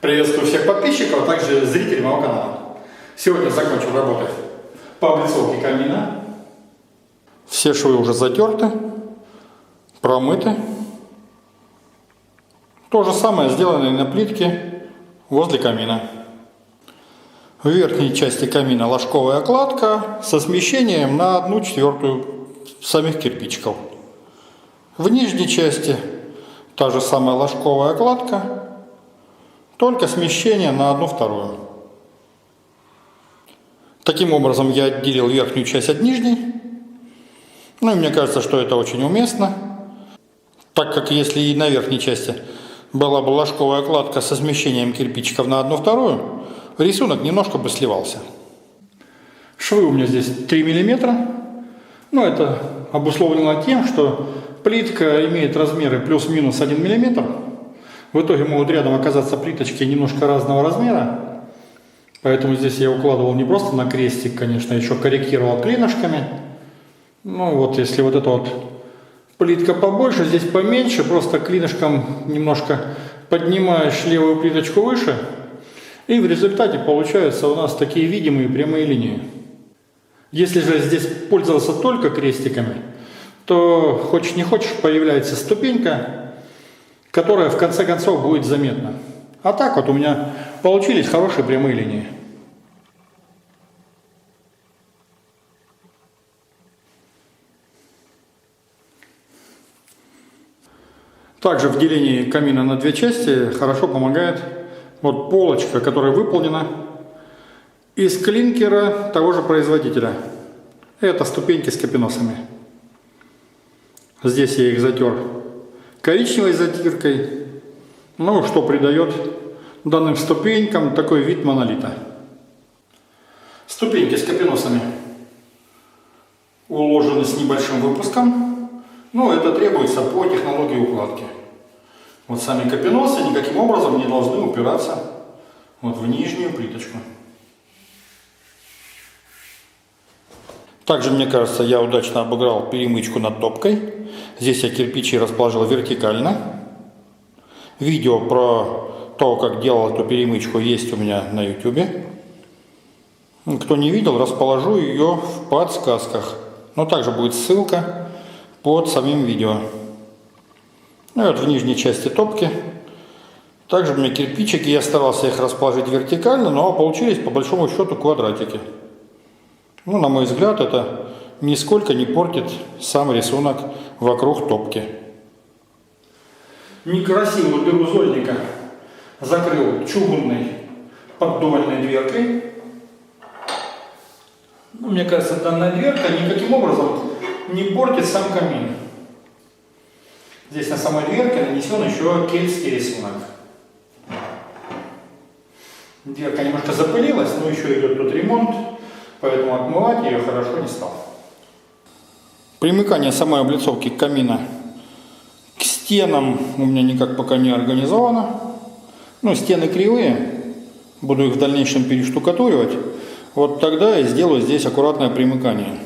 Приветствую всех подписчиков, а также зрителей моего канала. Сегодня закончил работать по облицовке камина. Все швы уже затерты, промыты. То же самое сделано и на плитке возле камина. В верхней части камина ложковая окладка со смещением на 1/4 самих кирпичиков. В нижней части та же самая ложковая окладка, только смещение на 1/2. Таким образом я отделил верхнюю часть от нижней. Ну и мне кажется, что это очень уместно, так как если и на верхней части была бы ложковая окладка со смещением кирпичиков на 1/2, рисунок немножко бы сливался. Швы у меня здесь 3 мм. Но это обусловлено тем, что плитка имеет размеры плюс-минус 1 мм. В итоге могут рядом оказаться плиточки немножко разного размера. Поэтому здесь я укладывал не просто на крестик, конечно, еще корректировал клинышками. Ну вот, если вот эта вот плитка побольше, здесь поменьше, просто клинышком немножко поднимаешь левую плиточку выше. И в результате получаются у нас такие видимые прямые линии. Если же здесь пользоваться только крестиками, то хочешь не хочешь появляется ступенька, которая в конце концов будет заметна. А так вот у меня получились хорошие прямые линии. Также в делении камина на две части хорошо помогает вот полочка, которая выполнена из клинкера того же производителя. Это ступеньки с капеносами. Здесь я их затер коричневой затиркой, ну, что придает данным ступенькам такой вид монолита. Ступеньки с капеносами уложены с небольшим выпуском, но это требуется по технологии укладки. Вот сами капеносы никаким образом не должны упираться вот в нижнюю плиточку. Также, мне кажется, я удачно обыграл перемычку над топкой. Здесь я кирпичи расположил вертикально. Видео про то, как делал эту перемычку, есть у меня на YouTube. Кто не видел, расположу ее в подсказках. Но также будет ссылка под самим видео. Ну, вот в нижней части топки. Также у меня кирпичики, я старался их расположить вертикально, но получились по большому счету квадратики. Ну, на мой взгляд, это нисколько не портит сам рисунок вокруг топки. Некрасивую дыру зольника закрыл чугунной поддувальной дверкой. Ну, мне кажется, данная дверка никаким образом не портит сам камин. Здесь на самой дверке нанесен еще кельтский рисунок. Дверка немножко запылилась, но еще идет тут ремонт. Поэтому отмывать ее хорошо не стал. Примыкание самой облицовки камина к стенам у меня никак пока не организовано. Ну, стены кривые. Буду их в дальнейшем перештукатуривать. Вот тогда я сделаю здесь аккуратное примыкание.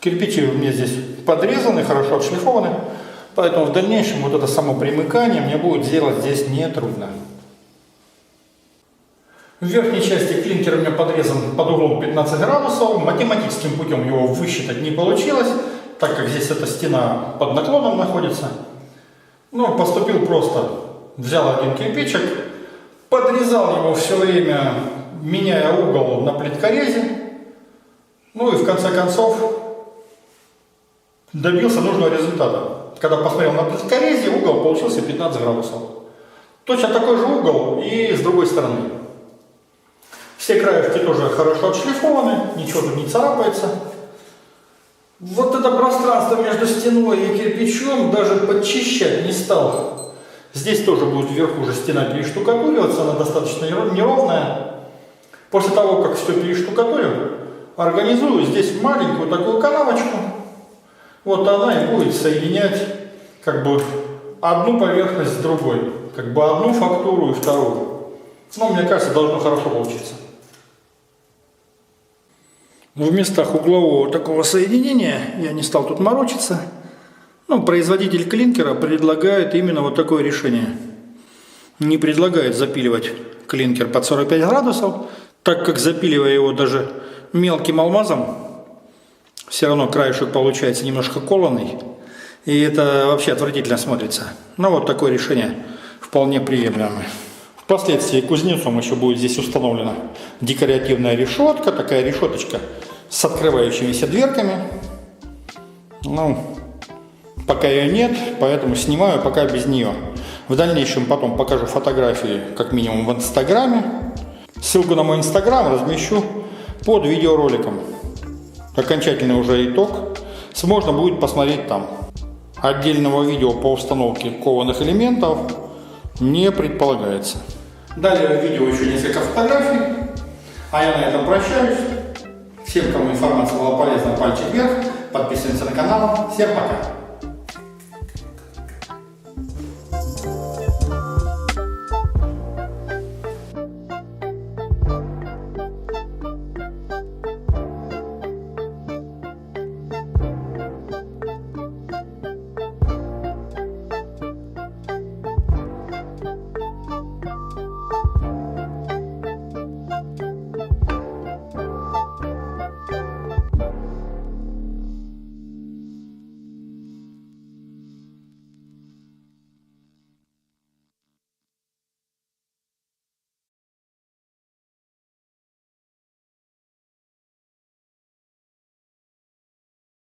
Кирпичи у меня здесь подрезаны, хорошо отшлифованы. Поэтому в дальнейшем вот это само примыкание мне будет сделать здесь нетрудно. В верхней части клинкер у меня подрезан под углом 15 градусов. Математическим путем его высчитать не получилось, так как здесь эта стена под наклоном находится. Но поступил просто. Взял один кирпичик, подрезал его все время, меняя угол на плиткорезе. Ну и в конце концов добился нужного результата. Когда посмотрел на плиткорезе, угол получился 15 градусов. Точно такой же угол и с другой стороны. Все краешки тоже хорошо отшлифованы, ничего тут не царапается. Вот это пространство между стеной и кирпичом даже подчищать не стал. Здесь тоже будет вверху уже стена перештукатуриваться, она достаточно неровная. После того, как все перештукатурю, организую здесь маленькую такую канавочку. Вот она и будет соединять как бы одну поверхность с другой. Как бы одну фактуру и вторую. Но мне кажется, должно хорошо получиться. В местах углового такого соединения я не стал тут морочиться. Ну, производитель клинкера предлагает именно вот такое решение. не предлагает запиливать клинкер под 45 градусов, так как запиливая его даже мелким алмазом, все равно краешек получается немножко колоный, и это вообще отвратительно смотрится. Но вот такое решение вполне приемлемое. Впоследствии кузнецом еще будет здесь установлена декоративная решетка, такая решеточка с открывающимися дверками. Ну, пока ее нет, поэтому снимаю пока без нее. В дальнейшем потом покажу фотографии, как минимум в Инстаграме. Ссылку на мой Инстаграм размещу под видеороликом. Окончательный уже итог можно будет посмотреть там. Отдельного видео по установке кованых элементов не предполагается. Далее в видео еще несколько фотографий. А я на этом прощаюсь. Всем, кому информация была полезна, пальчик вверх. Подписываемся на канал. Всем пока.